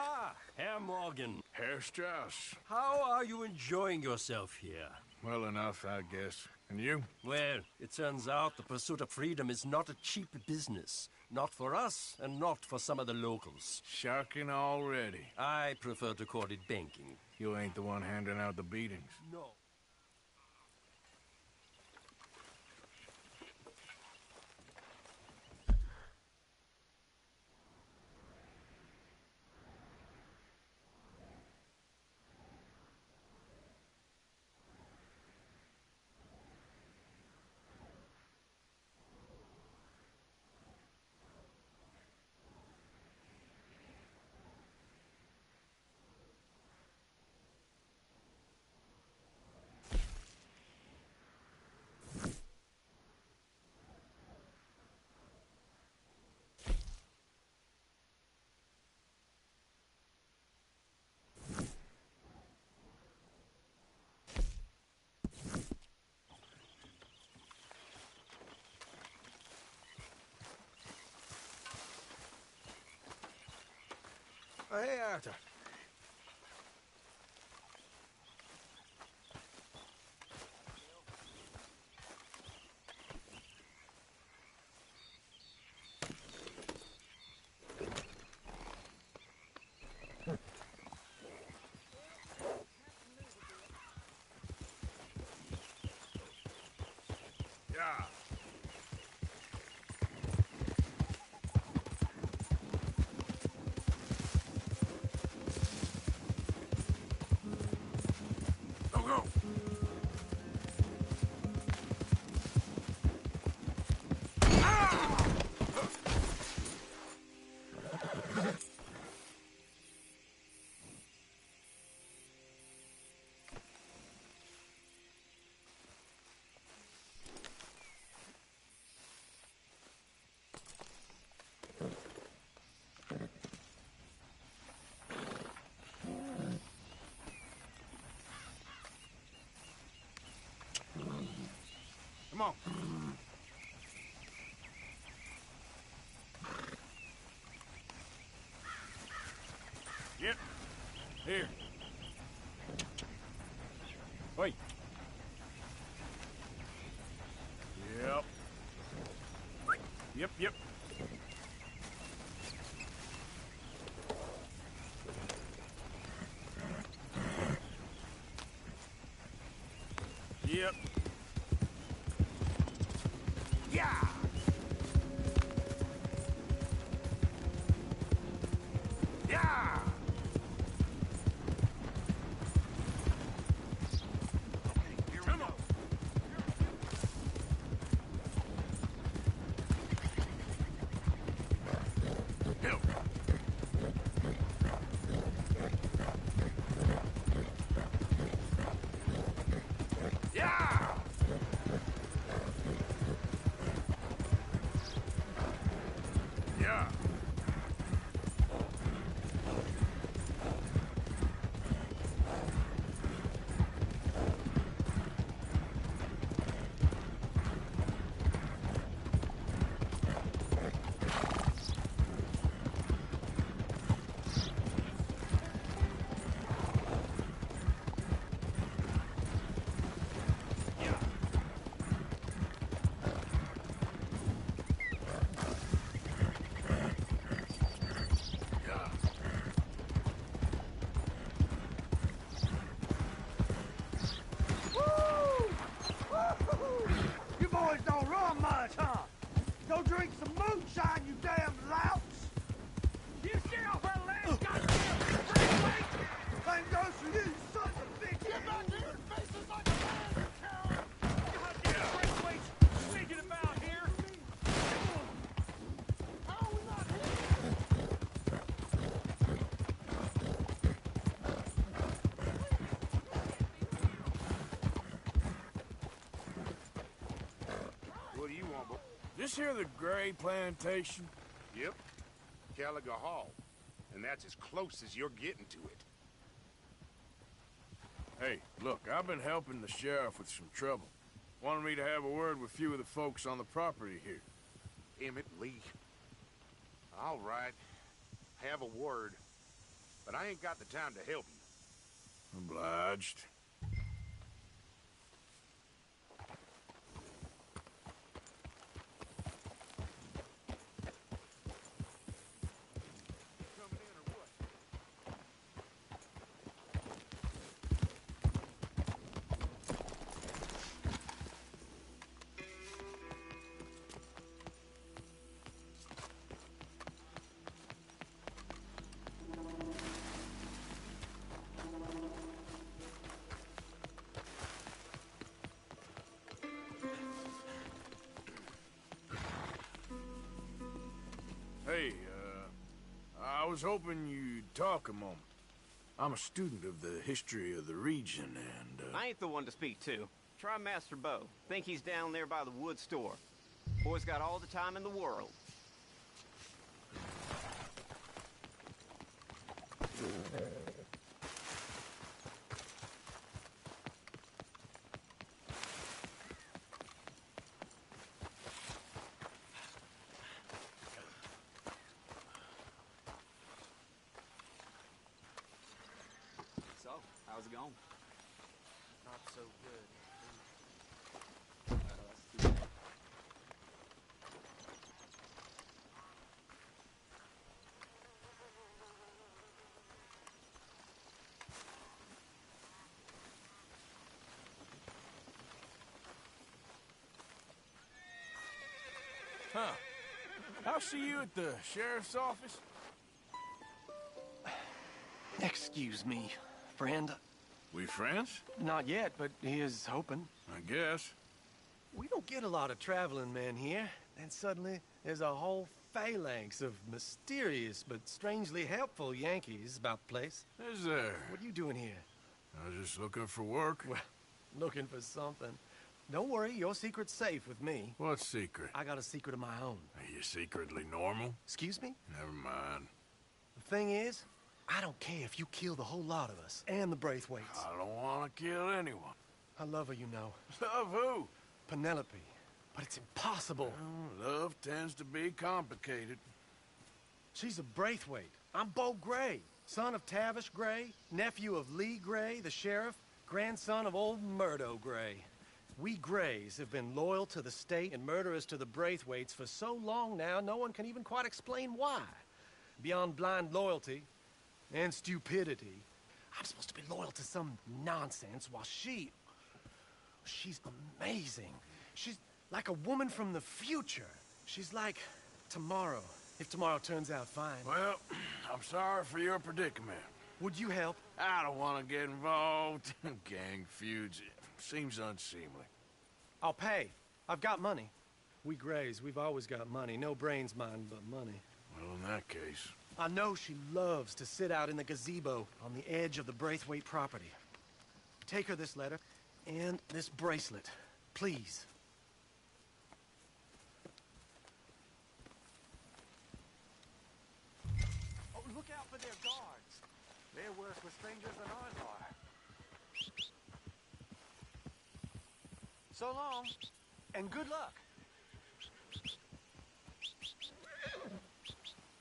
Ah, Herr Morgan. Herr Strauss. How are you enjoying yourself here? Well enough, I guess. And you? Well, it turns out the pursuit of freedom is not a cheap business. Not for us, and not for some of the locals. Sharking already. I prefer to call it banking. You ain't the one handing out the beatings. No. Hey, Arthur. Yeah. Go, go! Come on. Yep. Here. Wait. Yep. Yep, yep. Yep. Yeah! Yeah! Okay, here we go. Go. Yeah! Yeah. You boys don't run much, huh? Go drink some moonshine, you damn louts! You stay off our land, goddamn freeway! Same goes for you, sons of bitches! Get back here and face us like a man, coward! Goddamn freeways sneaking about here! How are we not here? What do you want, boy? This here the Gray Plantation? Yep. Gallagher Hall. And that's as close as you're getting to it. Hey, look, I've been helping the sheriff with some trouble. Wanted me to have a word with a few of the folks on the property here. Emmett Lee. All right. Have a word. but I ain't got the time to help you. Obliged. Coming in or what? Hey, I was hoping you'd talk a moment. I'm a student of the history of the region, and, I ain't the one to speak to. Try Master Bo. Think he's down there by the wood store. Boy's got all the time in the world. So, how's it going? Not so good. Huh. I'll see you at the sheriff's office. Excuse me, friend. We friends? Not yet, but here's hoping. I guess. We don't get a lot of traveling men here. Then suddenly, there's a whole phalanx of mysterious but strangely helpful Yankees about the place. Is there? What are you doing here? I was just looking for work. Well, looking for something. Don't worry, your secret's safe with me. What secret? I got a secret of my own. Are you secretly normal? Excuse me? Never mind. The thing is, I don't care if you kill the whole lot of us, and the Braithwaites. I don't want to kill anyone. I love her, you know. Love who? Penelope. But it's impossible. Well, love tends to be complicated. She's a Braithwaite. I'm Bo Gray, son of Tavish Gray, nephew of Lee Gray, the sheriff, grandson of old Murdo Gray. We Grays have been loyal to the state and murderers to the Braithwaites for so long now, no one can even quite explain why. Beyond blind loyalty and stupidity, I'm supposed to be loyal to some nonsense while she's amazing. She's like a woman from the future. She's like tomorrow, if tomorrow turns out fine. Well, I'm sorry for your predicament. Would you help? I don't want to get involved. Gang feuds. Seems unseemly. I'll pay. I've got money. We Grays, we've always got money. No brains, mind, but money. Well, in that case... I know she loves to sit out in the gazebo on the edge of the Braithwaite property. Take her this letter and this bracelet, please. Oh, look out for their guards. They're worse with strangers than ours are. So long, and good luck.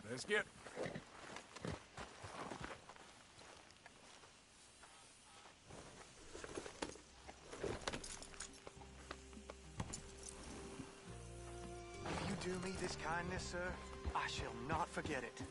Let's get... If you do me this kindness, sir, I shall not forget it.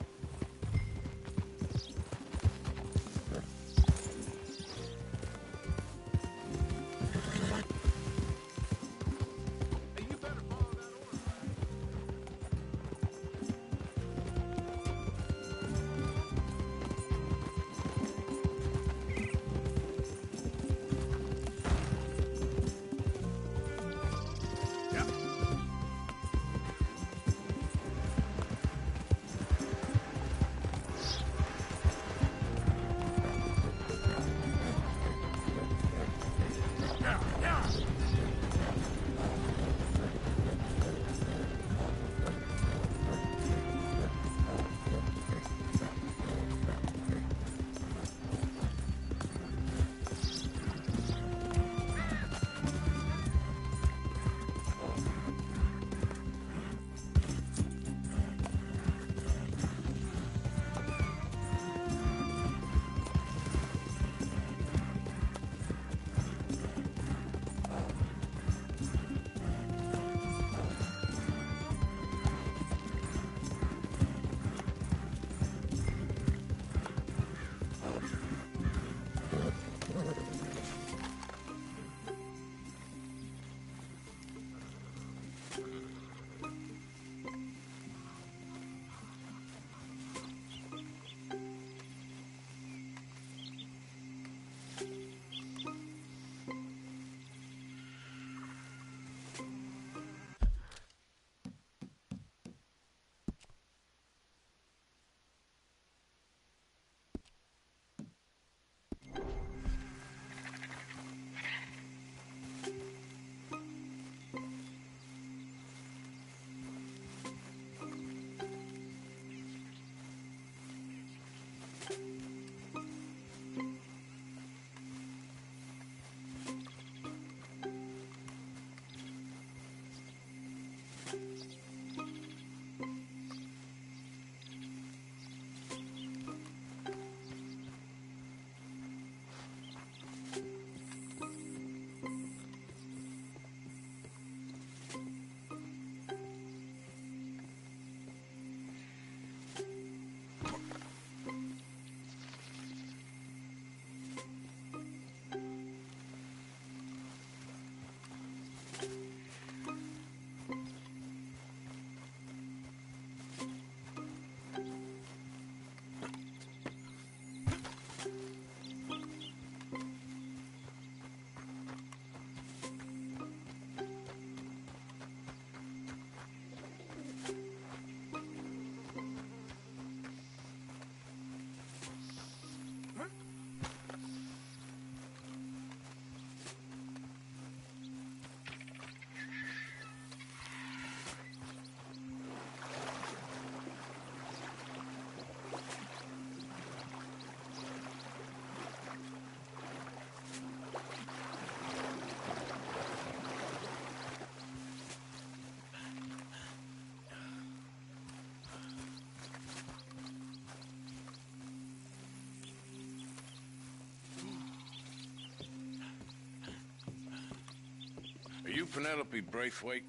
you Penelope Braithwaite?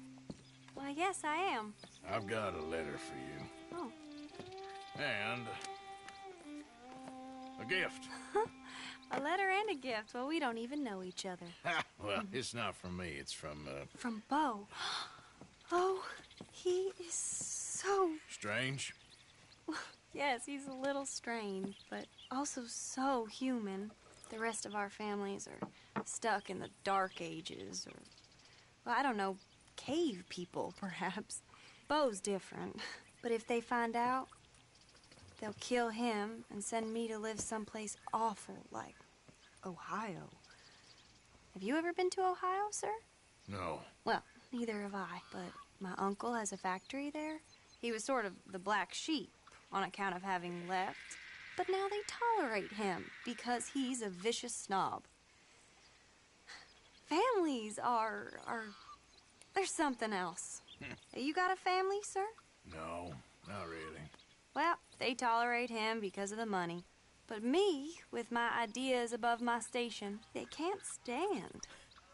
Why, yes, I am. I've got a letter for you. Oh. And a gift. A letter and a gift. Well, we don't even know each other. Well, it's not from me. It's from, From Bo. Oh, he is so... Strange. Yes, he's a little strange, but also so human. The rest of our families are stuck in the Dark Ages, or, well, I don't know, cave people, perhaps. Bo's different. But if they find out, they'll kill him and send me to live someplace awful like Ohio. Have you ever been to Ohio, sir? No. Well, neither have I, but my uncle has a factory there. He was sort of the black sheep on account of having left, but now they tolerate him because he's a vicious snob. Families they're something else. You got a family, sir? No, not really. Well, they tolerate him because of the money. But me, with my ideas above my station, they can't stand.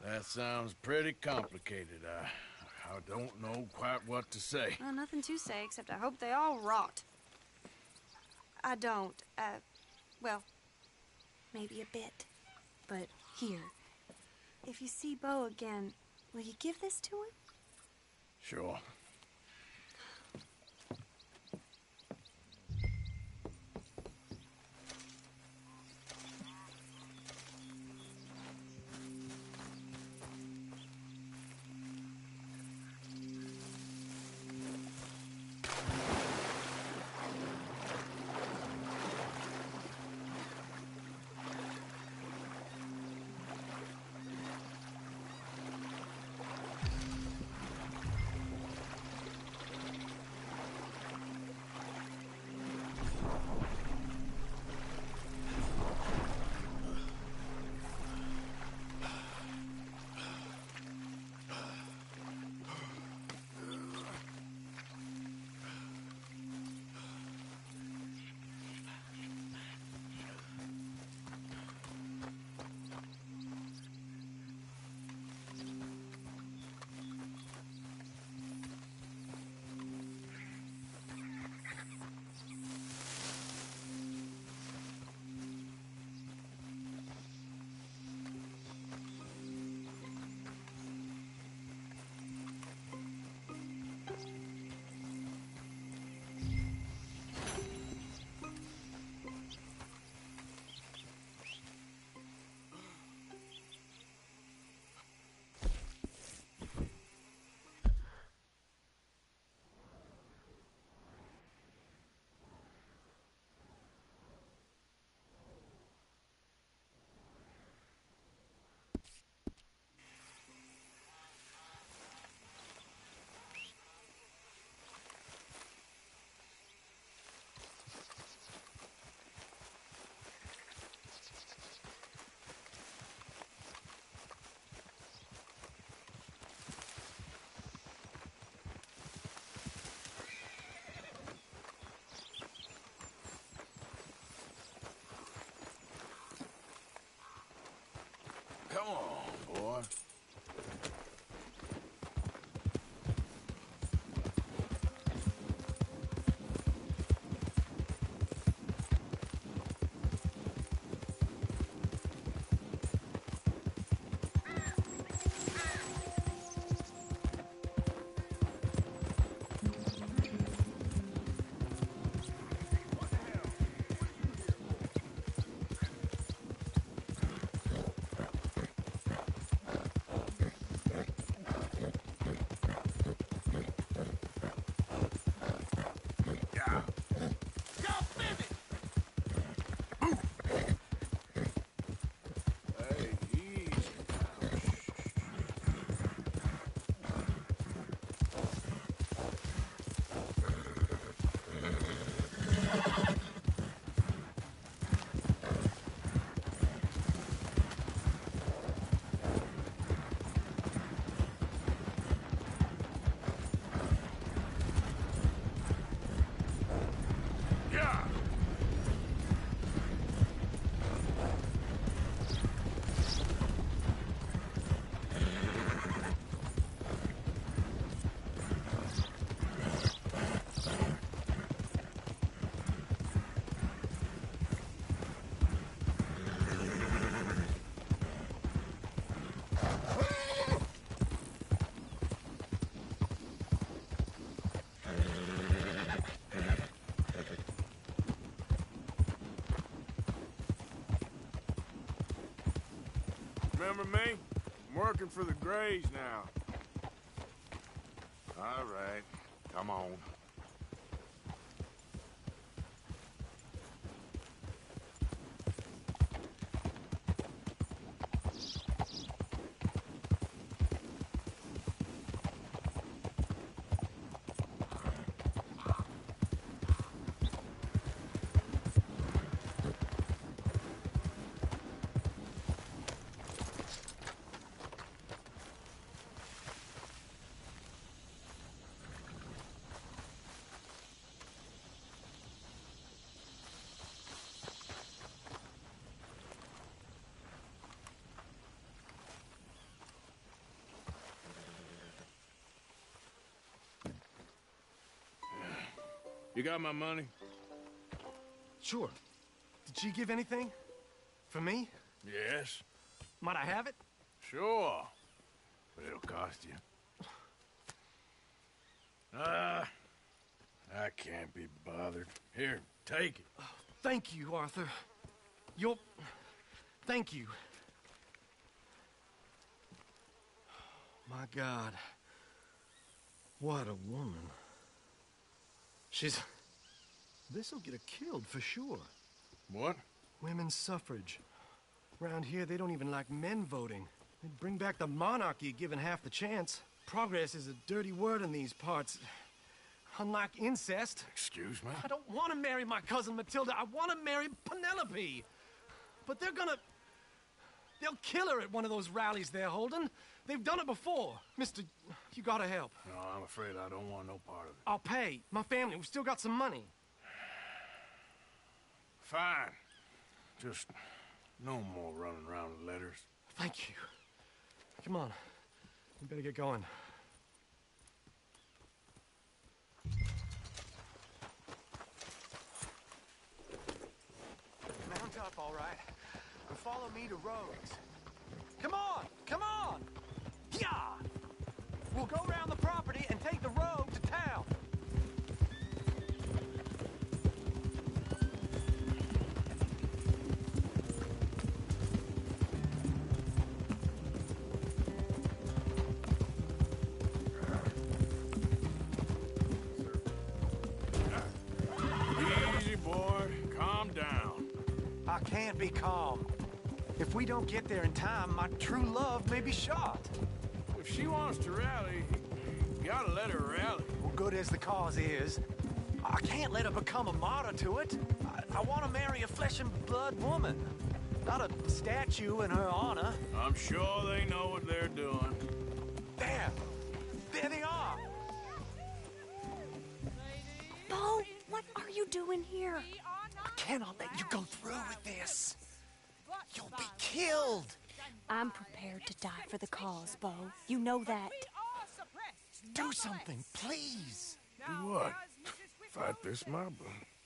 That sounds pretty complicated. I don't know quite what to say. Well, nothing to say, except I hope they all rot. I don't, well, maybe a bit. But here, if you see Bo again, will you give this to him? Sure. Come on, boy. Remember me? I'm working for the Grays now. All right, come on. You got my money? Sure. Did she give anything? For me? Yes. Might I have it? Sure. But it'll cost you. I can't be bothered. Here, take it. Thank you, Arthur. You'll... Thank you. My God. What a woman. She's... This'll get her killed for sure. What? Women's suffrage. Around here, they don't even like men voting. They'd bring back the monarchy given half the chance. Progress is a dirty word in these parts. Unlike incest. Excuse me? I don't want to marry my cousin Matilda. I want to marry Penelope. But they're gonna... They'll kill her at one of those rallies they're holding. They've done it before. Mister, you gotta help. No, I'm afraid I don't want no part of it. I'll pay. My family, we've still got some money. Fine. Just no more running around with letters. Thank you. Come on. We better get going. Mount up, all right. And follow me to Rhodes. Come on! Come on! Yeah! We'll go around the property and take the road to town. Easy, boy. Calm down. I can't be calm. If we don't get there in time, my true love may be shot. If she wants to rally, you gotta let her rally. Well, good as the cause is, I can't let her become a martyr to it. I want to marry a flesh and blood woman, not a statue in her honor. I'm sure they know what they're doing. There! There they are! Bo, what are you doing here? I cannot let you go through with this. You'll be killed. I'm prepared to die for the cause, Bo. You know that. Do something, please. Do what? Fight this mob?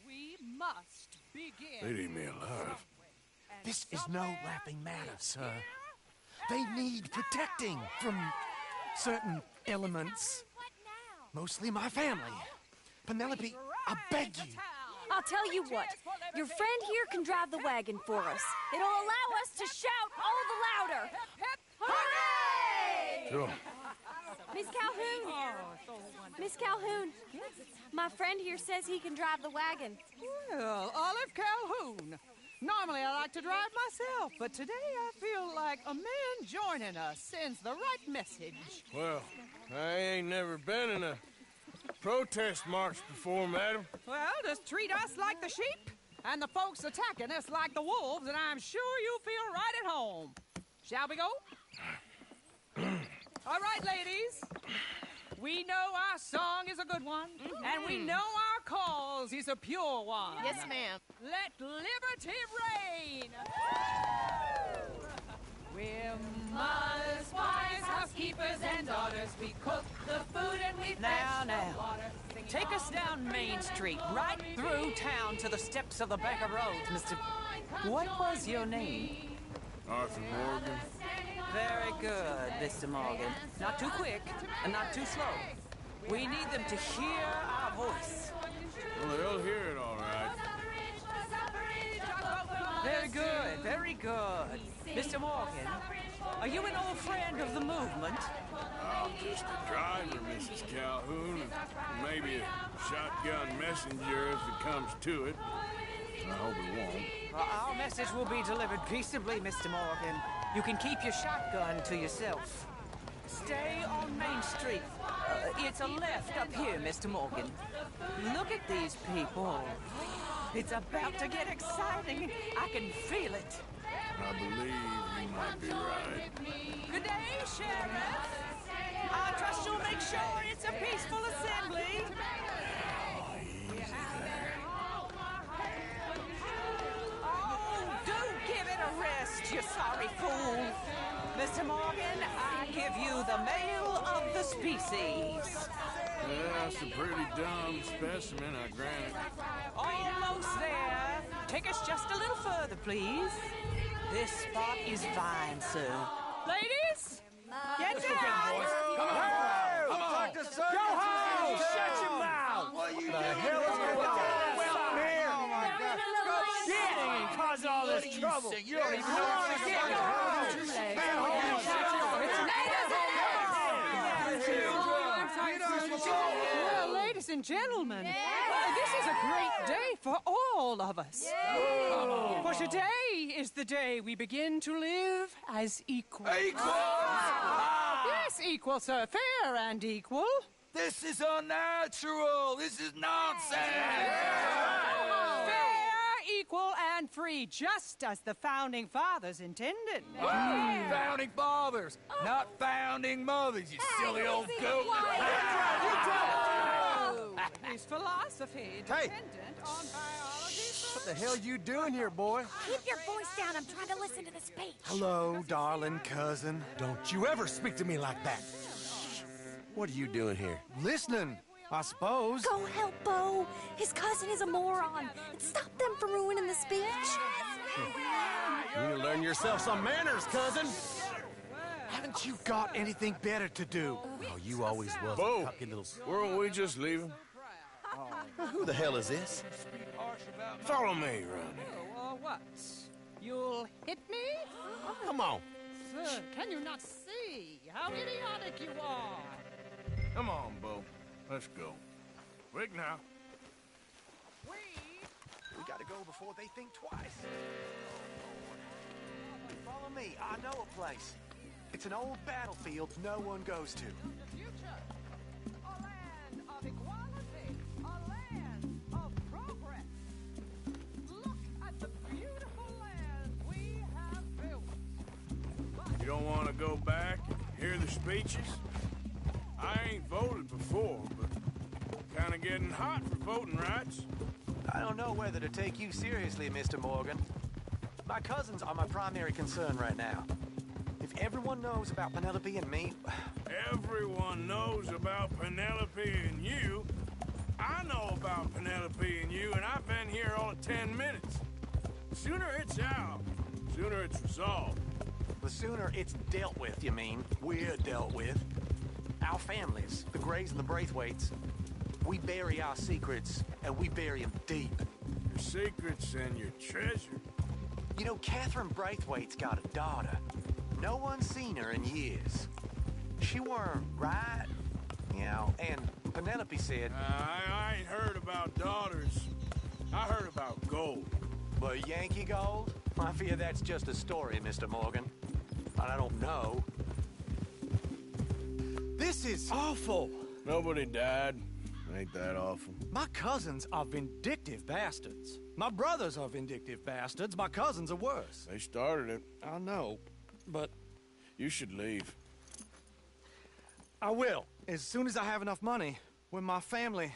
We must begin. They'd eat me alive. This is no laughing matter, sir. They need protecting from certain elements. Mostly my family. Penelope, I beg you. I'll tell you what. Your friend here can drive the wagon for us. It'll allow us to shout all the louder. Hooray! Sure. Miss Calhoun. Miss Calhoun. My friend here says he can drive the wagon. Well, Olive Calhoun. Normally I like to drive myself, but today I feel like a man joining us sends the right message. Well, I ain't never been in a protest march before, madam. Well, just treat us like the sheep, and the folks attacking us like the wolves, and I'm sure you'll feel right at home. Shall we go? All right, ladies. We know our song is a good one, and we know our cause is a pure one. Yes, ma'am. Let liberty reign! We're mothers, wives, housekeepers, and daughters. We cook the food and we fetch the water. Take us down Main Street, right through town to the steps of the Baker Road, Mr. What was your name? Arthur Morgan. Very good, Mr. Morgan. Not too quick and not too slow. We need them to hear our voice. Well, they'll hear it all right. Very good, very good. Mr. Morgan, are you an old friend of the movement? I'm just a driver, Mrs. Calhoun, and maybe a shotgun messenger if it comes to it. I hope it won't. Our message will be delivered peaceably, Mr. Morgan. You can keep your shotgun to yourself. Stay on Main Street. It's a left up here, Mr. Morgan. Look at these people. It's about to get exciting. I can feel it. I believe you might be right. Good day, Sheriff. I trust you'll make sure it's a peaceful assembly. Oh, do give it a rest, you sorry fool. Mr. Morgan, I give you the male of the species. Yeah, that's a pretty dumb specimen, I grant it. Almost there. Take us just a little further, please. This spot is fine, sir. Ladies, get down! Come on! Go home! Shut your mouth! What are you doing? The hell is going on here? Oh my God! Get and cause all this trouble! You don't even know what's going on! Well, ladies and gentlemen, this is a great day for all of us. For today is the day we begin to live as equals. Equal! Yes, equal, sir. Fair and equal. This is unnatural! This is nonsense! Fair, equal, and free, just as the Founding Fathers intended. Founding fathers, not founding mothers, you silly old goat! Is philosophy dependent on biology? What the hell you doing here, boy? Keep your voice down. I'm trying to listen to the speech. Hello, darling cousin. Don't you ever speak to me like that. What are you doing here? Listening, I suppose. Go help Bo. His cousin is a moron. And stop them from ruining the speech. You need to learn yourself some manners, cousin. Haven't you got anything better to do? Oh, you always was Bo, a cocky little... weren't we just leaving? Who the hell is this? Follow me around here. What? You'll hit me? Come on. Sir, can you not see how idiotic you are? Come on, Bo. Let's go. Quick now. We gotta go before they think twice. Follow me. I know a place. It's an old battlefield no one goes to. Future, a land of equality, a land of progress. Look at the beautiful land we have built. You don't want to go back and hear the speeches? I ain't voted before, but kind of getting hot for voting rights. I don't know whether to take you seriously, Mr. Morgan. My cousins are my primary concern right now. If everyone knows about Penelope and me... Everyone knows about Penelope and you. I know about Penelope and you, and I've been here all of 10 minutes. Sooner it's out, sooner it's resolved. The sooner it's dealt with, you mean. We're dealt with. Our families, the Grays and the Braithwaites, we bury our secrets, and we bury them deep. Your secrets and your treasure. You know, Catherine Braithwaite's got a daughter. No one's seen her in years. She weren't right, you know, and Penelope said... I ain't heard about daughters. I heard about gold. But Yankee gold? I fear that's just a story, Mr. Morgan. And I don't know. This is awful. Nobody died. Ain't that awful? My cousins are vindictive bastards. My brothers are vindictive bastards. My cousins are worse. They started it. I know, but... You should leave. I will, as soon as I have enough money. When my family...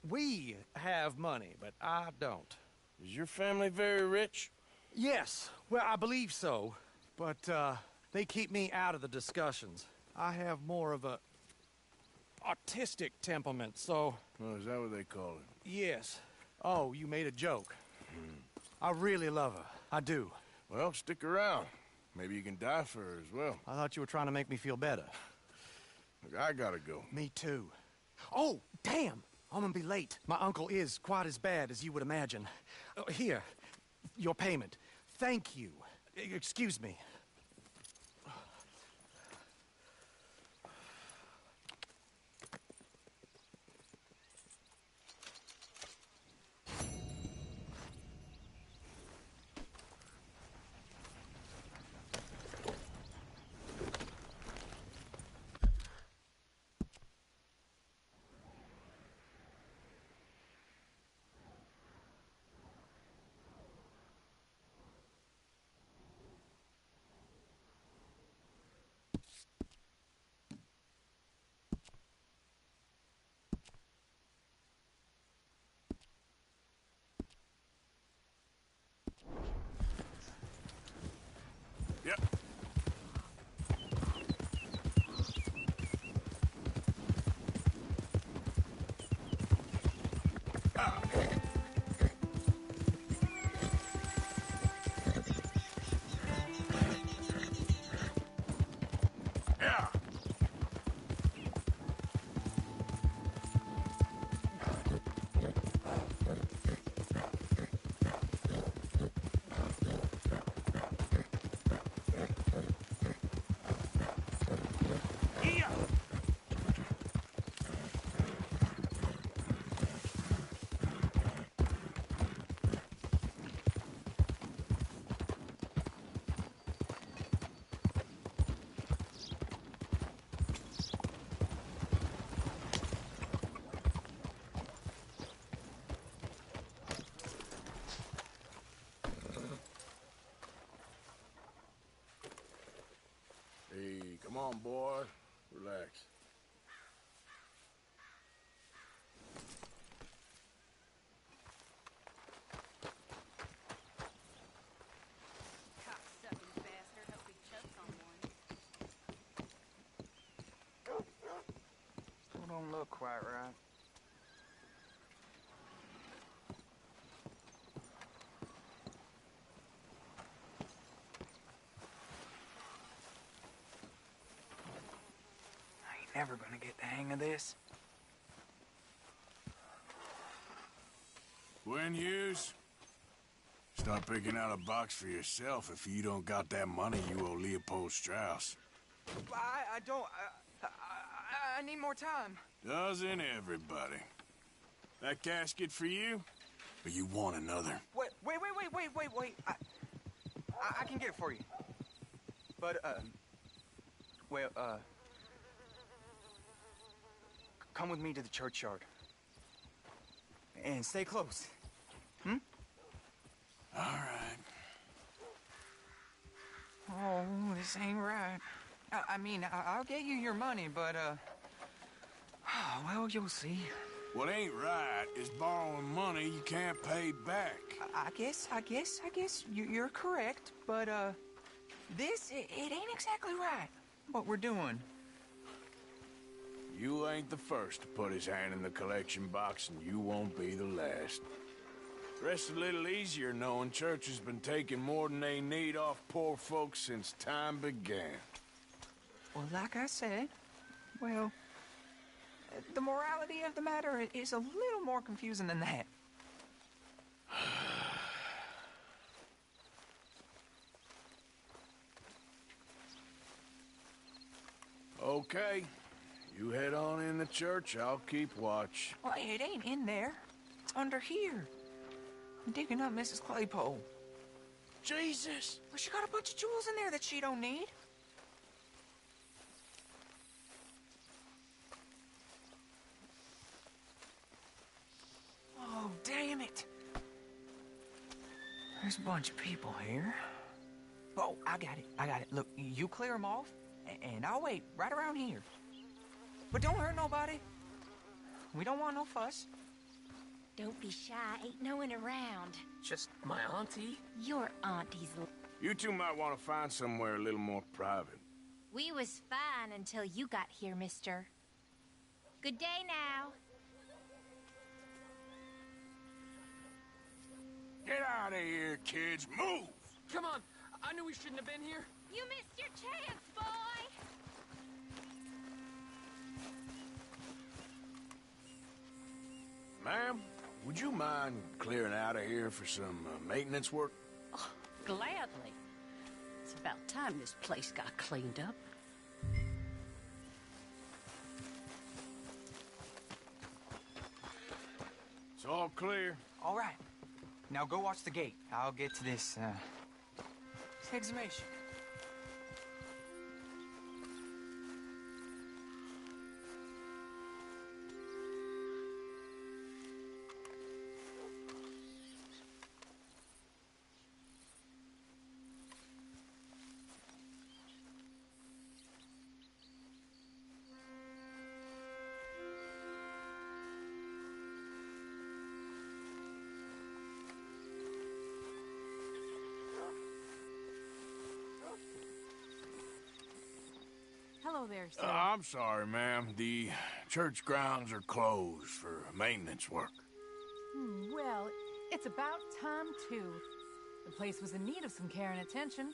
We have money, but I don't. Is your family very rich? Yes, well, I believe so. But, they keep me out of the discussions. I have more of a... artistic temperament, so... Oh, is that what they call it? Yes. Oh, you made a joke. I really love her. I do. Well, stick around. Maybe you can die for her as well. I thought you were trying to make me feel better. Look, I gotta go. Me too. Oh, damn! I'm gonna be late. My uncle is quite as bad as you would imagine. Here, your payment. Thank you. Excuse me. Yep. Yeah. Hey, come on, boy. Relax. Cocksucking bastard. Hope he chokes on one. Still don't look quite right. I ain't never gonna get the hang of this. Gwen Hughes, start picking out a box for yourself if you don't got that money you owe Leopold Strauss. I don't... I need more time. Doesn't everybody? That casket for you? Or you want another? Wait. I can get it for you. But, come with me to the churchyard. And stay close. Hmm? All right. Oh, this ain't right. I mean, I'll get you your money, but, well, you'll see. What ain't right is borrowing money you can't pay back. I guess you're correct, but, this, it ain't exactly right, what we're doing. You ain't the first to put his hand in the collection box, and you won't be the last. Rests a little easier knowing church has been taking more than they need off poor folks since time began. Well, like I said, well, the morality of the matter is a little more confusing than that. Okay. You head on in the church, I'll keep watch. Well, it ain't in there. It's under here. I'm digging up Mrs. Claypole. Jesus! Well, she got a bunch of jewels in there that she don't need. Oh, damn it. There's a bunch of people here. Oh, I got it. Look, you clear them off, and I'll wait right around here. But don't hurt nobody. We don't want no fuss. Don't be shy. Ain't no one around. Just my auntie. Your auntie's... You two might want to find somewhere a little more private. We was fine until you got here, mister. Good day now. Get out of here, kids. Move! Come on. I knew we shouldn't have been here. You missed your chance, boy! Ma'am, would you mind clearing out of here for some maintenance work? Oh, gladly. It's about time this place got cleaned up. It's all clear. All right. Now go watch the gate. I'll get to this exhumation. Hello there, sir. I'm sorry, ma'am. The church grounds are closed for maintenance work. Well, it's about time, too. The place was in need of some care and attention.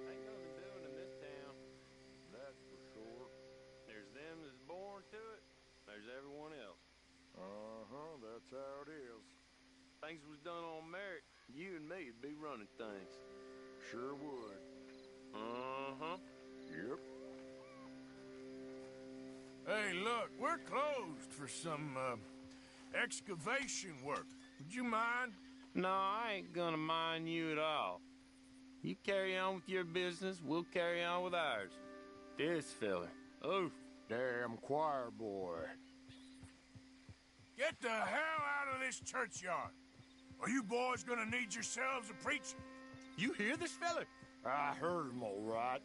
Ain't nothing doing in this town, that's for sure. There's them that's born to it, there's everyone else. Uh-huh, that's how it is. Things was done on merit, you and me'd be running things. Sure would. Uh-huh. Yep. Hey, look, we're closed for some, excavation work. Would you mind? No, I ain't gonna mind you at all. You carry on with your business, we'll carry on with ours. This fella. Oh, damn choir boy. Get the hell out of this churchyard. Are you boys gonna need yourselves a preacher? You hear this fella? I heard him all right.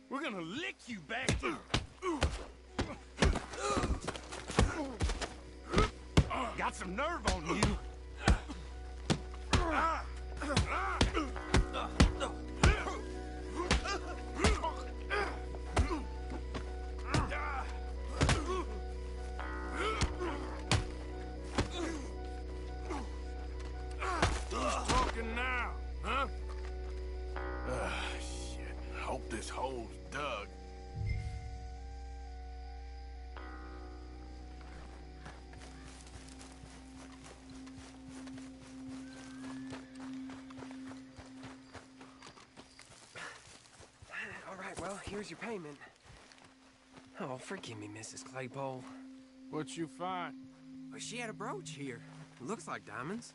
We're gonna lick you back. Got some nerve on you. Who's talking now, huh? Shit. Hope this hole's dug. All right, well, here's your payment. Oh, forgive me, Mrs. Claypole. What'd you find? Well, she had a brooch here. Looks like diamonds.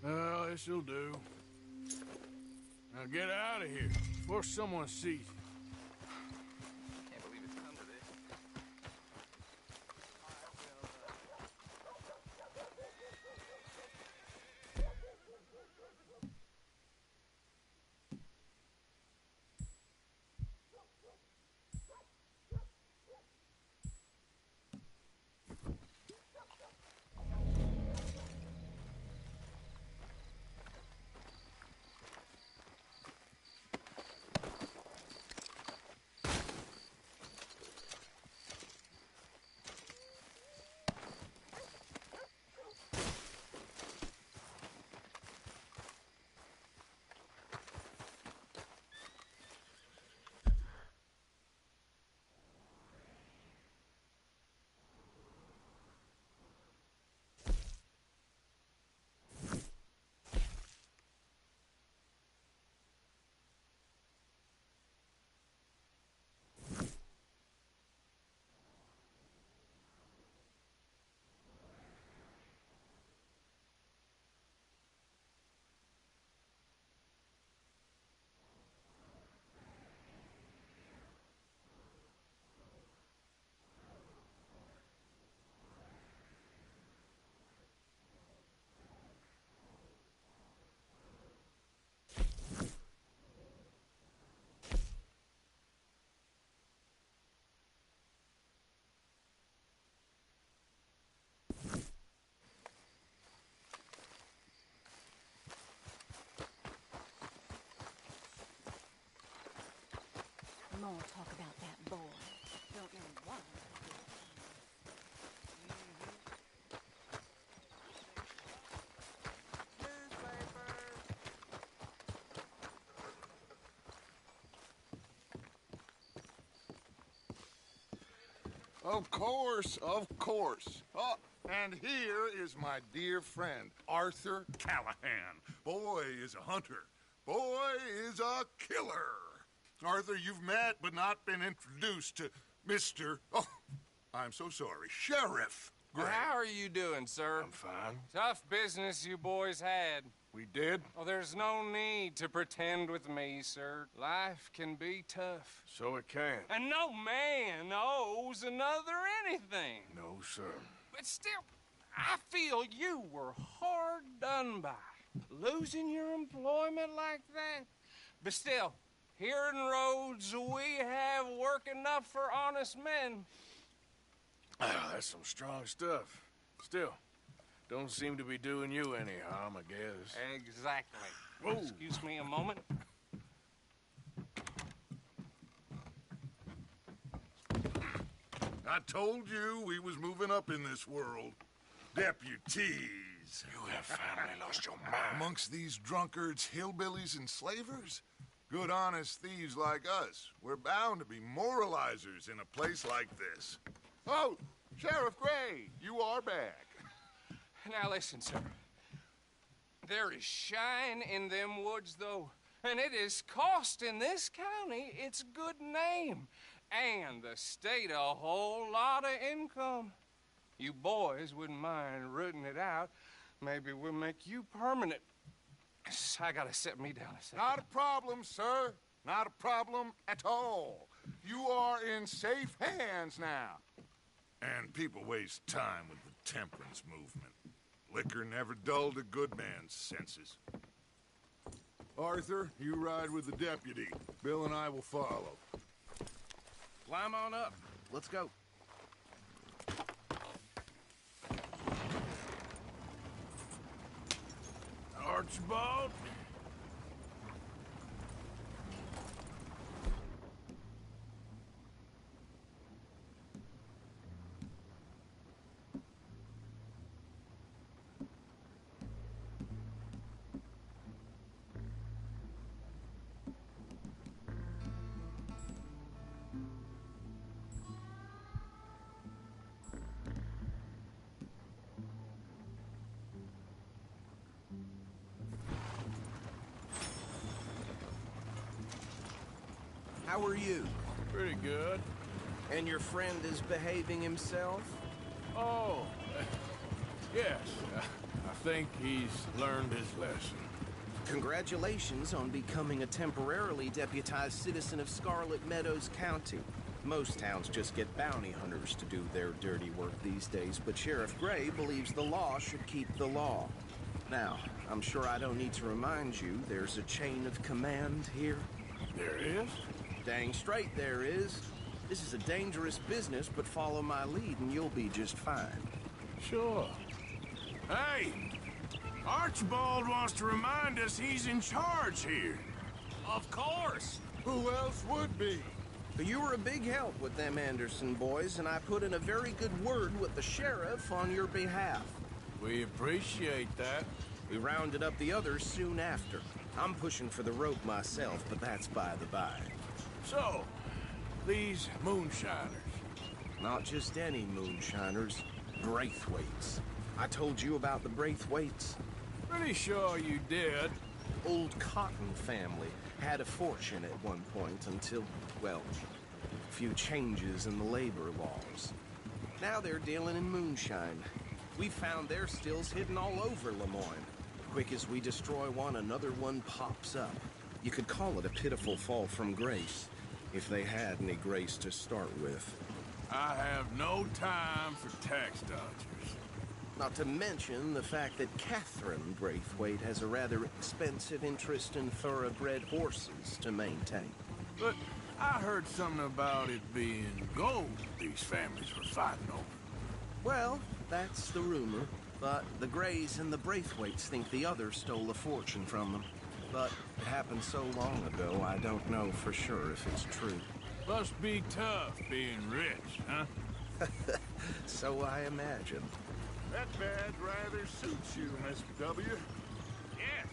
Well, this'll do. Now get out of here before someone sees you. Can't believe it's come to this. more talk about that boy. Don't know why. Of course, of course. Oh, and here is my dear friend, Arthur Callahan. Boy is a hunter. Boy is a killer. Arthur, you've met but not been introduced to Mr. Oh, I'm so sorry, Sheriff Gray. How are you doing, sir? I'm fine. Tough business you boys had. We did? Oh, there's no need to pretend with me, sir. Life can be tough. So it can. And no man owes another anything. No, sir. But still, I feel you were hard done by. Losing your employment like that. But still, here in Rhodes, we have work enough for honest men. That's some strong stuff. Still, don't seem to be doing you any harm, I guess. Exactly. Whoa. Excuse me a moment. I told you we was moving up in this world. Deputies. You have finally lost your mind. Amongst these drunkards, hillbillies, and slavers? Good, honest thieves like us. We're bound to be moralizers in a place like this. Oh, Sheriff Gray, you are back. Now listen, sir. There is shine in them woods, though, and it is costing this county its good name and the state a whole lot of income. You boys wouldn't mind rooting it out. Maybe we'll make you permanent. I gotta set me down a second. Not a problem, sir. Not a problem at all. You are in safe hands now. And people waste time with the temperance movement. Liquor never dulled a good man's senses. Arthur, you ride with the deputy. Bill and I will follow. Climb on up. Let's go. Archibald? How are you? Pretty good. And your friend is behaving himself? Oh, yes. I think he's learned his lesson. Congratulations on becoming a temporarily deputized citizen of Scarlet Meadows County. Most towns just get bounty hunters to do their dirty work these days, but Sheriff Gray believes the law should keep the law. Now, I'm sure I don't need to remind you there's a chain of command here. There is? Dang straight there is. This is a dangerous business, but follow my lead and you'll be just fine. Sure. Hey! Archibald wants to remind us he's in charge here. Of course. Who else would be? But you were a big help with them Anderson boys, and I put in a very good word with the sheriff on your behalf. We appreciate that. We rounded up the others soon after. I'm pushing for the rope myself, but that's by the by. So, these moonshiners. Not just any moonshiners, Braithwaites. I told you about the Braithwaites. Pretty sure you did. Old Cotton family had a fortune at one point until, well, a few changes in the labor laws. Now they're dealing in moonshine. We found their stills hidden all over Lemoyne. Quick as we destroy one, another one pops up. You could call it a pitiful fall from grace, if they had any grace to start with. I have no time for tax dodgers. Not to mention the fact that Catherine Braithwaite has a rather expensive interest in thoroughbred horses to maintain. But I heard something about it being gold these families were fighting over. Well, that's the rumor. But the Grays and the Braithwaites think the others stole a fortune from them. But it happened so long ago, I don't know for sure if it's true. Must be tough being rich, huh? So I imagine. That badge rather suits you, Mr. W. Yes.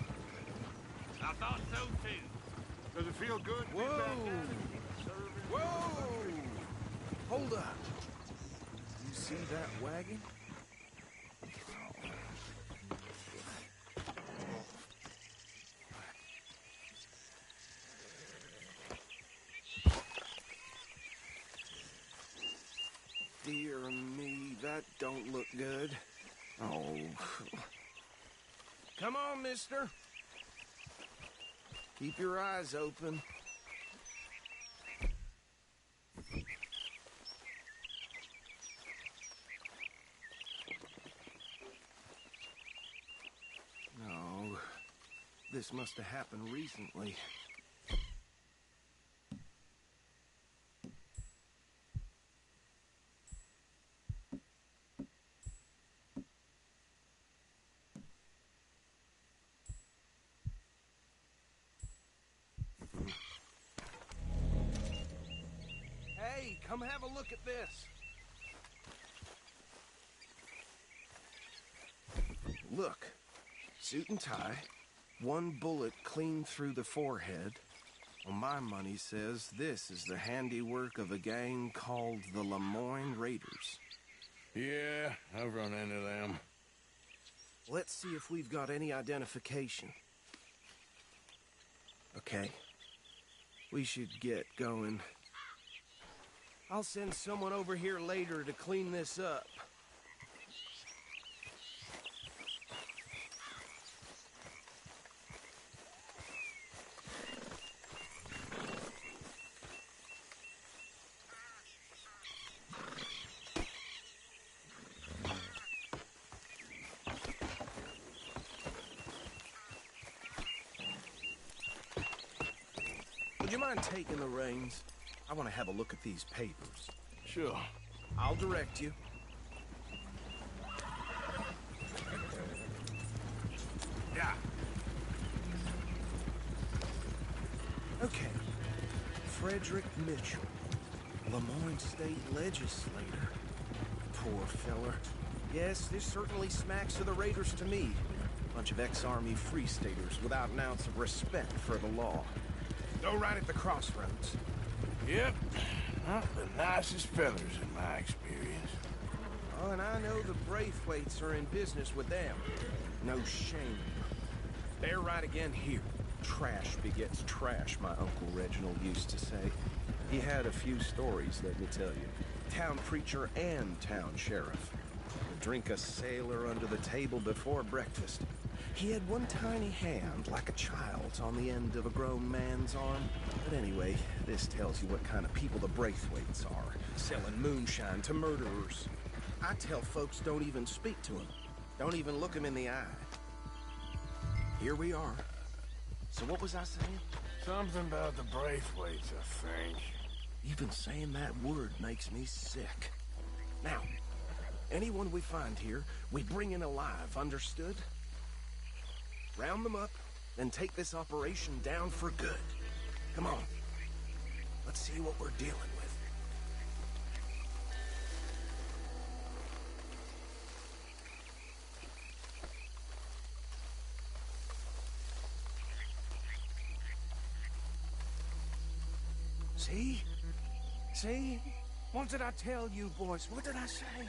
I thought so, too. Does it feel good to be Whoa! back out and serving? Whoa! Hold up. You see that wagon? Dear me, that don't look good. Oh. Come on, mister. Keep your eyes open. No. This must have happened recently. Hey, come have a look at this. Look, suit and tie, one bullet clean through the forehead. Well, my money says this is the handiwork of a gang called the Lemoyne Raiders. Yeah, I've run into them. Let's see if we've got any identification. Okay. We should get going. I'll send someone over here later to clean this up. Would you mind taking the reins? I want to have a look at these papers. Sure. I'll direct you. Yeah. Okay. Frederick Mitchell, Lemoyne State Legislator. Poor feller. Yes, this certainly smacks of the Raiders to me. Bunch of ex-Army Free Staters without an ounce of respect for the law. Go right at the crossroads. Yep. Not the nicest fellas in my experience. Oh, and I know the Braithwaites are in business with them. No shame. They're right again here. Trash begets trash, my Uncle Reginald used to say. He had a few stories, let me tell you. Town preacher and town sheriff. Would drink a sailor under the table before breakfast. He had one tiny hand, like a child's, on the end of a grown man's arm. But anyway, this tells you what kind of people the Braithwaites are. Selling moonshine to murderers. I tell folks don't even speak to them. Don't even look them in the eye. Here we are. So what was I saying? Something about the Braithwaites, I think. Even saying that word makes me sick. Now, anyone we find here, we bring in alive, understood? Round them up, then take this operation down for good. Come on. Let's see what we're dealing with. See? See? What did I tell you, boys? What did I say?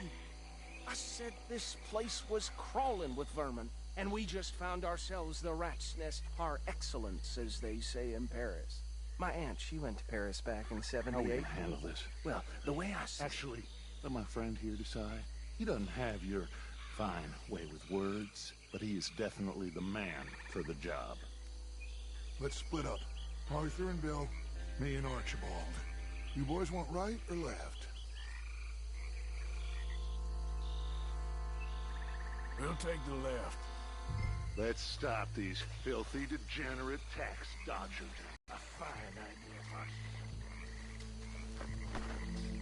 I said this place was crawling with vermin, and we just found ourselves the rat's nest par excellence, as they say in Paris. My aunt, she went to Paris back in '78. How are we gonna handle this? Well, the way I see Actually, let my friend here decide. He doesn't have your fine way with words, but he is definitely the man for the job. Let's split up. Arthur and Bill, me and Archibald. You boys want right or left? We'll take the left. Let's stop these filthy, degenerate tax dodgers. A fine idea, Fox.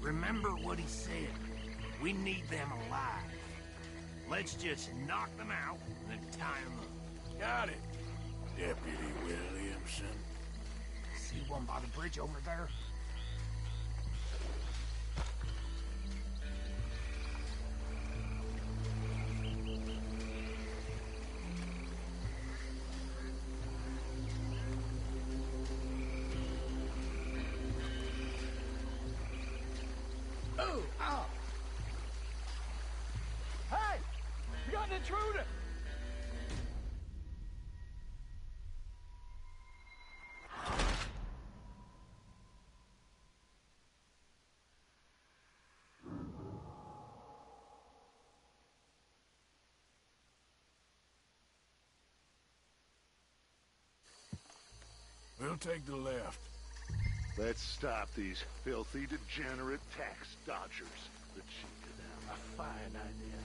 Remember what he said. We need them alive. Let's just knock them out and then tie them up. Got it, Deputy Williamson. See one by the bridge over there? intruder! We'll take the left. Let's stop these filthy, degenerate tax dodgers. The cheek of them. A fine idea.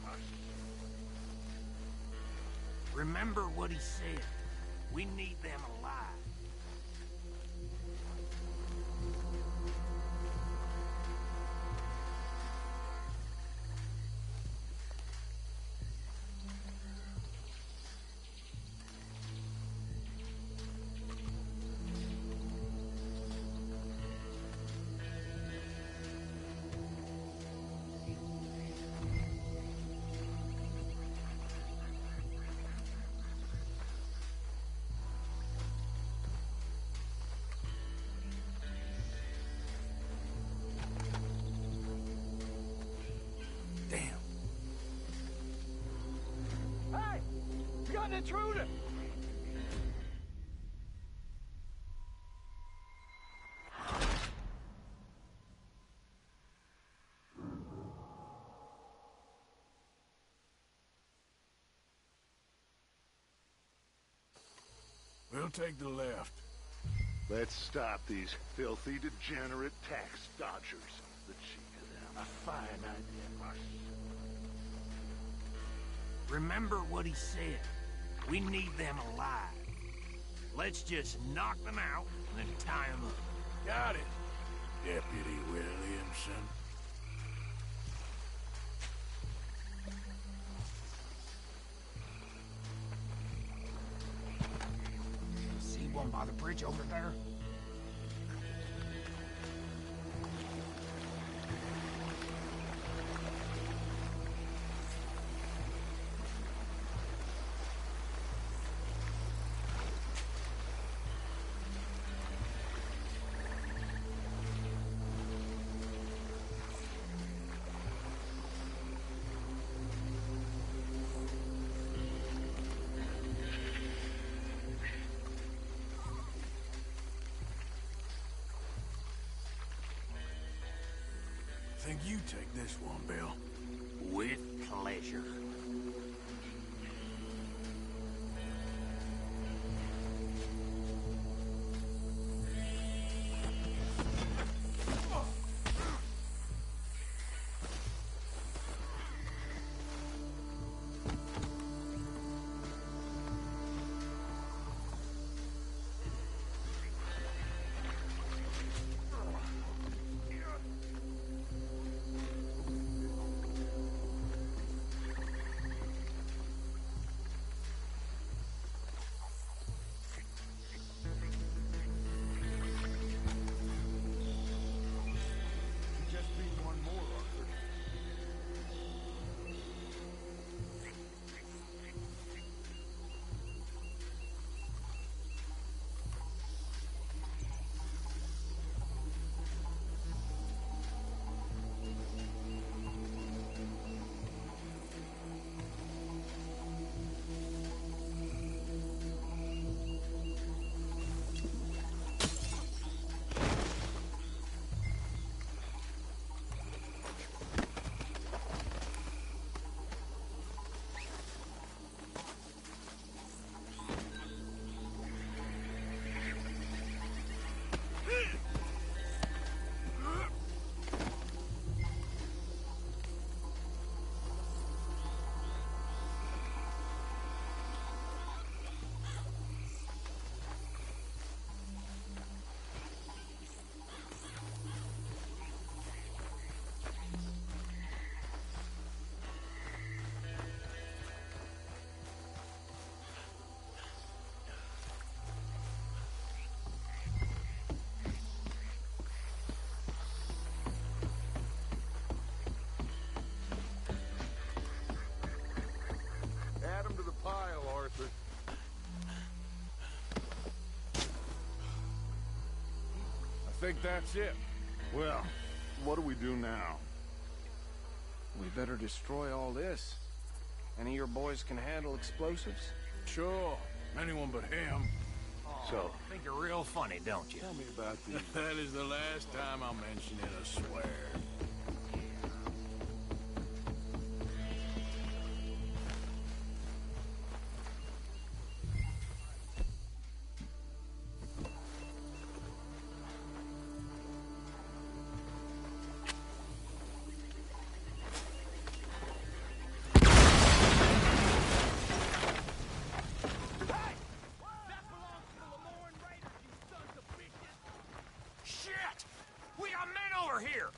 Remember what he said. We need them alive. Hey! We got an intruder! We'll take the left. Let's stop these filthy, degenerate tax dodgers. The cheek of them. A fine idea. Remember what he said. We need them alive. Let's just knock them out and then tie them up. Got it, Deputy Williamson. See one by the bridge over there? Think you take this one, Bill. With pleasure. Add 'em to the pile, Arthur. I think that's it. Well, what do we do now? We better destroy all this. Any of your boys can handle explosives? Sure. Anyone but him. So, think you're real funny, don't you? Tell me about these. That is the last time I'll mention it, I swear. Shit! We got men over here!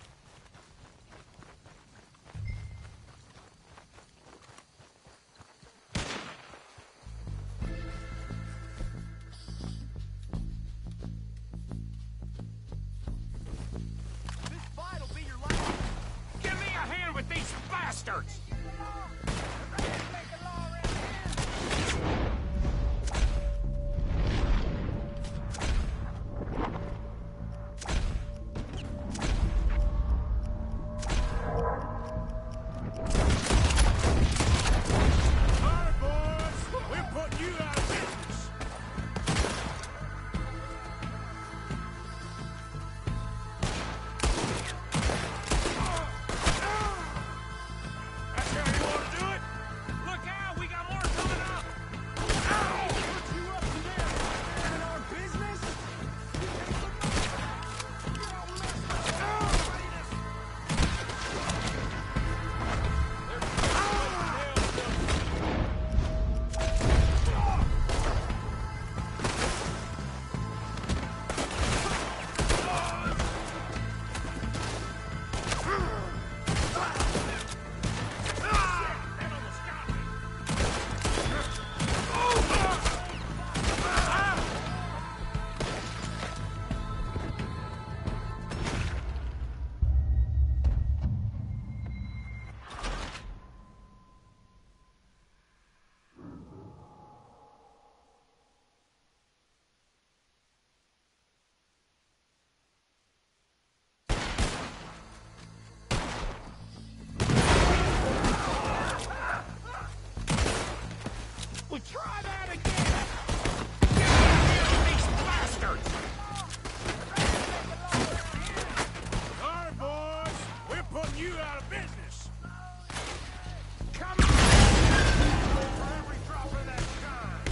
This fight'll be your last. Give me a hand with these bastards! Try that again! Get out of these bastards! All right, boys. We're putting you out of business. Come on! For every drop of that shine!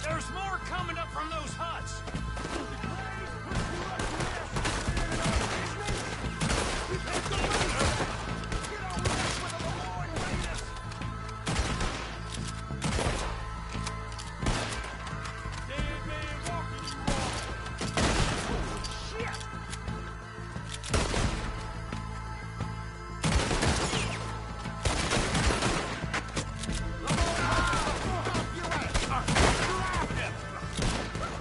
There's more coming up from those huts!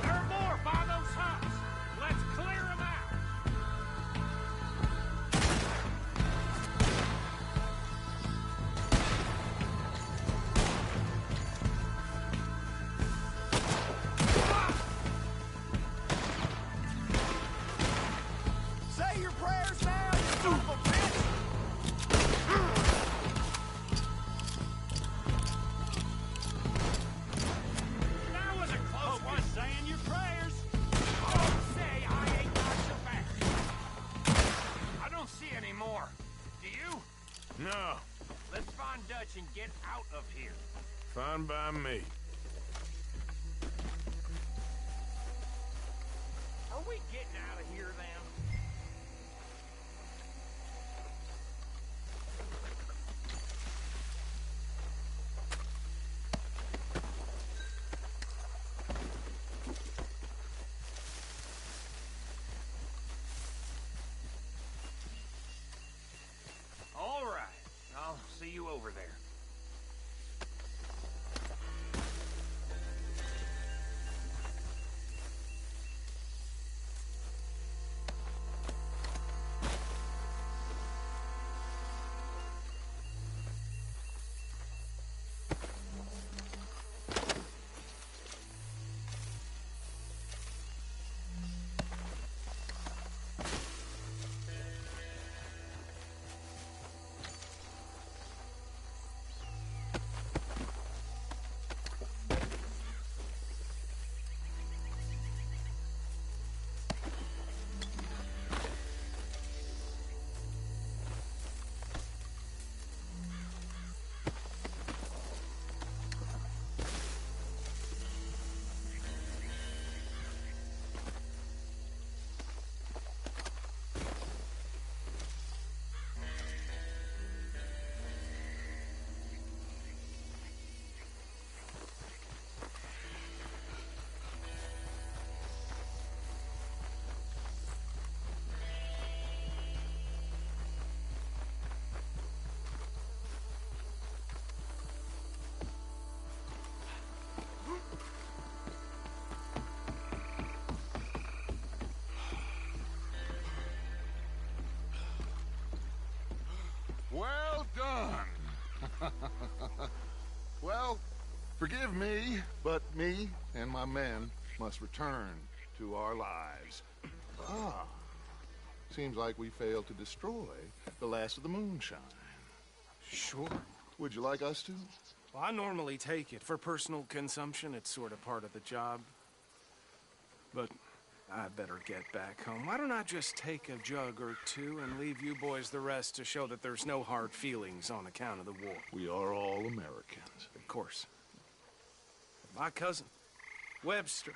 There are more by those huts! Let's clear them out! Say your prayers now, you son of a bitch! That was a close one. Saying your prayers. Don't say I ain't got your back. I don't see any more. Do you? No. Let's find Dutch and get out of here. Fine by me. Are we getting out of here then? All right. I'll see you over there. Well done. Well, forgive me, but me and my men must return to our lives. Ah. Seems like we failed to destroy the last of the moonshine. Sure. Would you like us to? Well, I normally take it. For personal consumption, it's sort of part of the job. But I better get back home. Why don't I just take a jug or two and leave you boys the rest to show that there's no hard feelings on account of the war? We are all Americans. Of course. My cousin, Webster,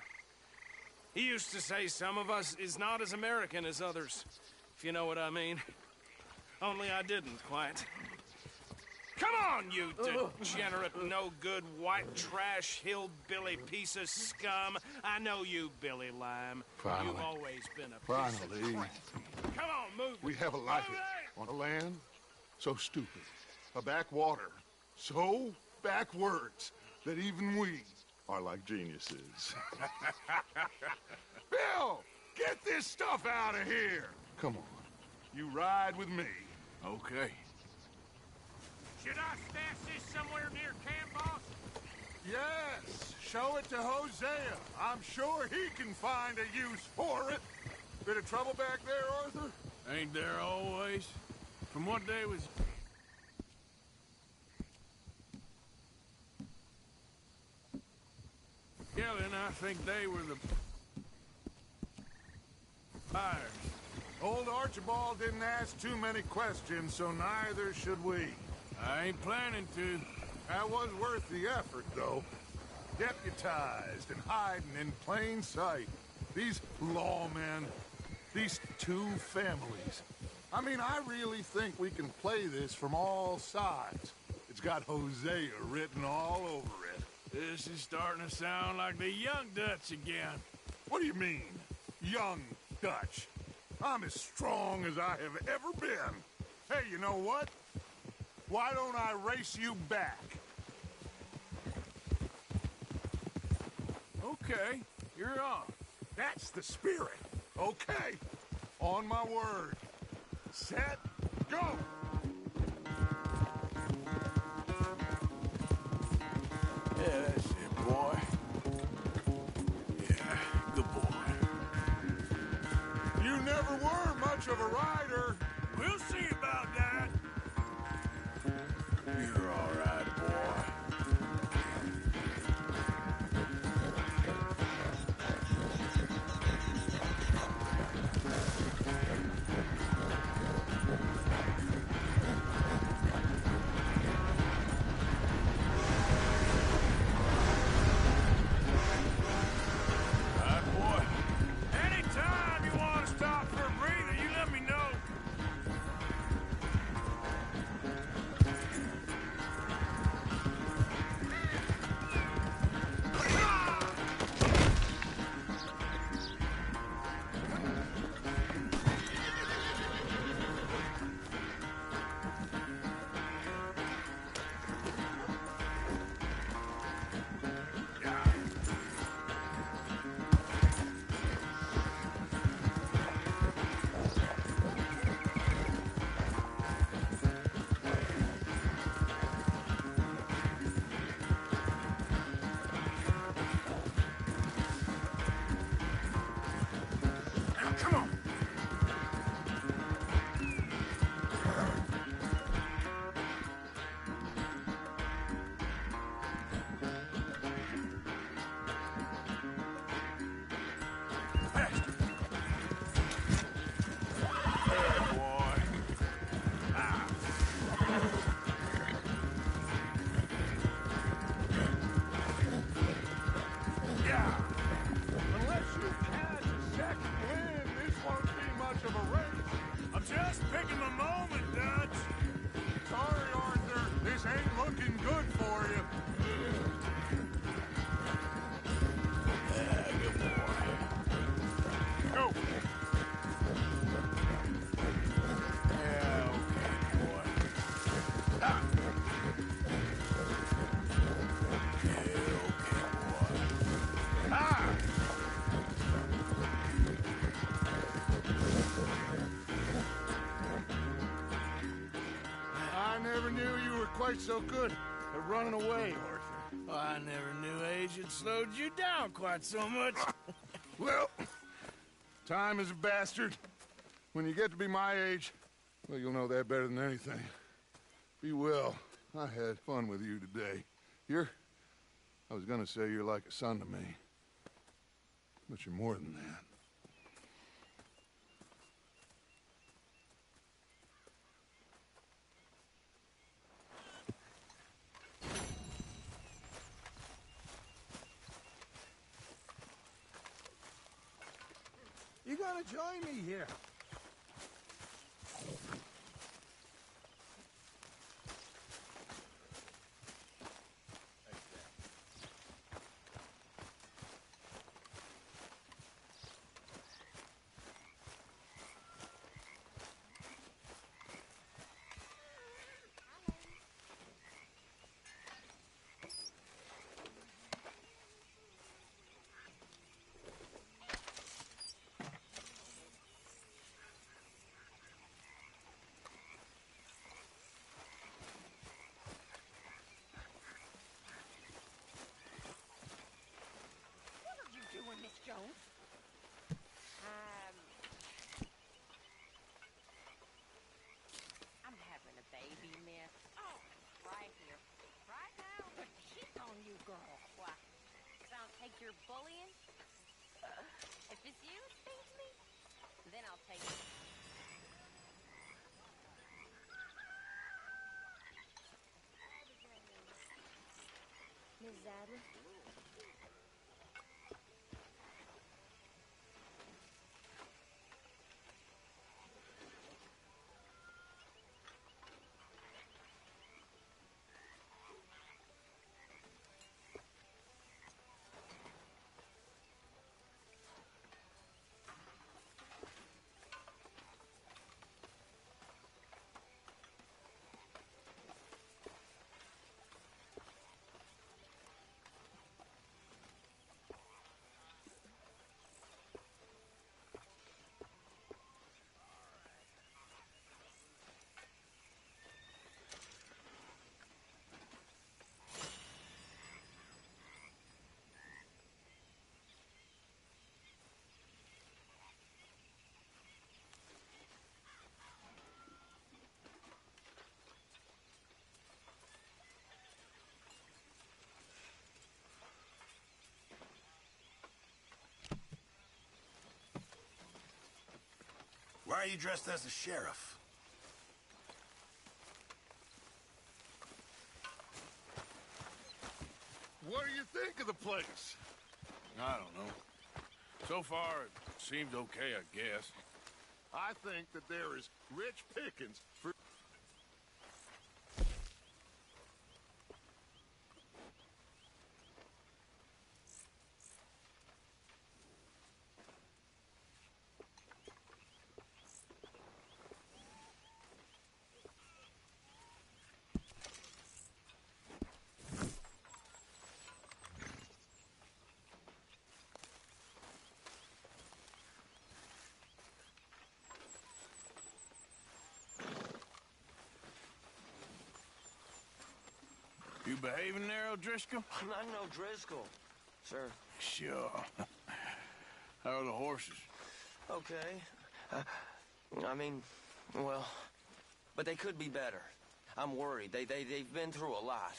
he used to say some of us is not as American as others, if you know what I mean. Only I didn't quite. Come on, you degenerate, no-good, white trash, hillbilly piece of scum. I know you, Billy Lime. Finally. You've always been a piece of crap. Come on, move it. We have a life on a land so stupid, a backwater so backwards that even we are like geniuses. Bill, get this stuff out of here. Come on, you ride with me. Okay. Should I stash this somewhere near camp, boss? Yes, show it to Hosea. I'm sure he can find a use for it. Bit of trouble back there, Arthur? Ain't there always? From what day was... Kelly and I think they were the... fires. Old Archibald didn't ask too many questions, so neither should we. I ain't planning to. That was worth the effort, though. Deputized and hiding in plain sight. These lawmen, these two families. I mean, I really think we can play this from all sides. It's got Hosea written all over it. This is starting to sound like the Young Dutch again. What do you mean, Young Dutch? I'm as strong as I have ever been. Hey, you know what? Why don't I race you back? Okay, you're off. That's the spirit. Okay, on my word. Set, go! Yeah, that's it, boy. Yeah, good boy. You never were much of a rider. We'll see about that. You're all right, boy. All right, boy. Anytime you want to stop for a breather, you let me know. quite so good at running away, Arthur. Oh, I never knew age had slowed you down quite so much. Well, time is a bastard. When you get to be my age, well, you'll know that better than anything. Be well. I had fun with you today. I was gonna say you're like a son to me. But you're more than that. You gotta join me here. Jones? I'm having a baby, miss. Oh, right here. Right now. But shit on you, girl. Why? 'Cause I'll take your bullying? If it's you that stings me, then I'll take it. Miss Zadler? Why are you dressed as the sheriff? What do you think of the place? I don't know. So far, it seems okay, I guess. I think that there is rich pickings for... You behaving there, O'Driscoll? I'm not no Driscoll, sir. Sure. How are the horses? Okay. I mean, well, but they could be better. I'm worried. They've been through a lot.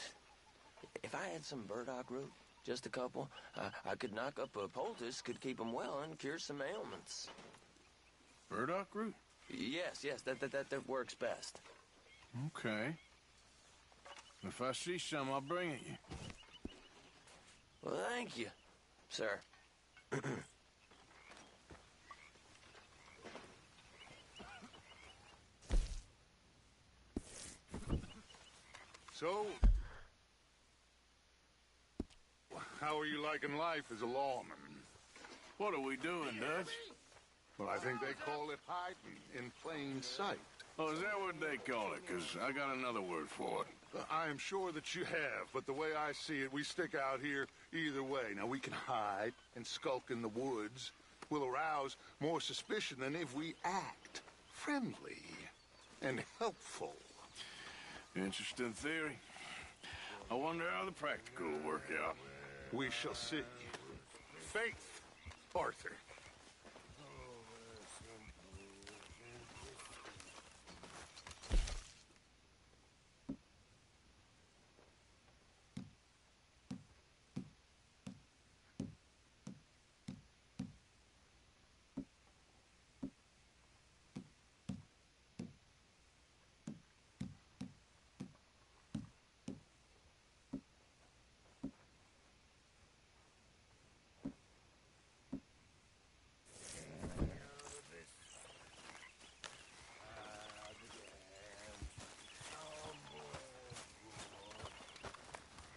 If I had some burdock root, just a couple, I could knock up a poultice, could keep them well, and cure some ailments. Burdock root? Yes, that works best. Okay. If I see some, I'll bring it you. Well, thank you, sir. So, how are you liking life as a lawman? What are we doing, Dutch? Well, I think they call it hiding in plain sight. Oh, is that what they call it? 'Cause I got another word for it. I am sure that you have, but the way I see it, we stick out here either way. Now, we can hide and skulk in the woods. We'll arouse more suspicion than if we act friendly and helpful. Interesting theory. I wonder how the practical will work out. We shall see. Faith, Arthur.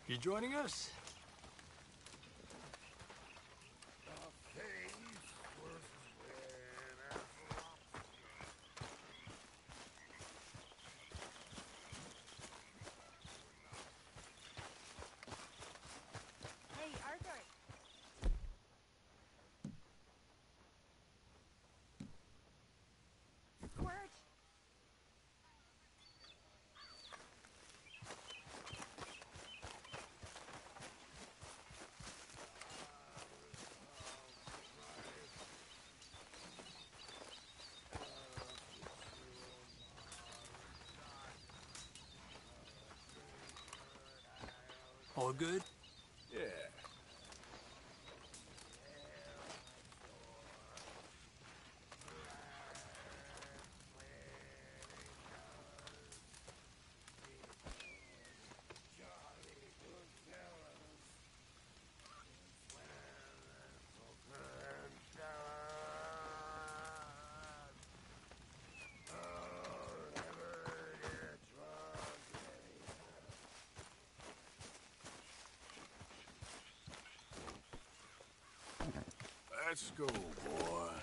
You joining us? Hey, Arthur. Squirt. All good? Yeah. Let's go, boy.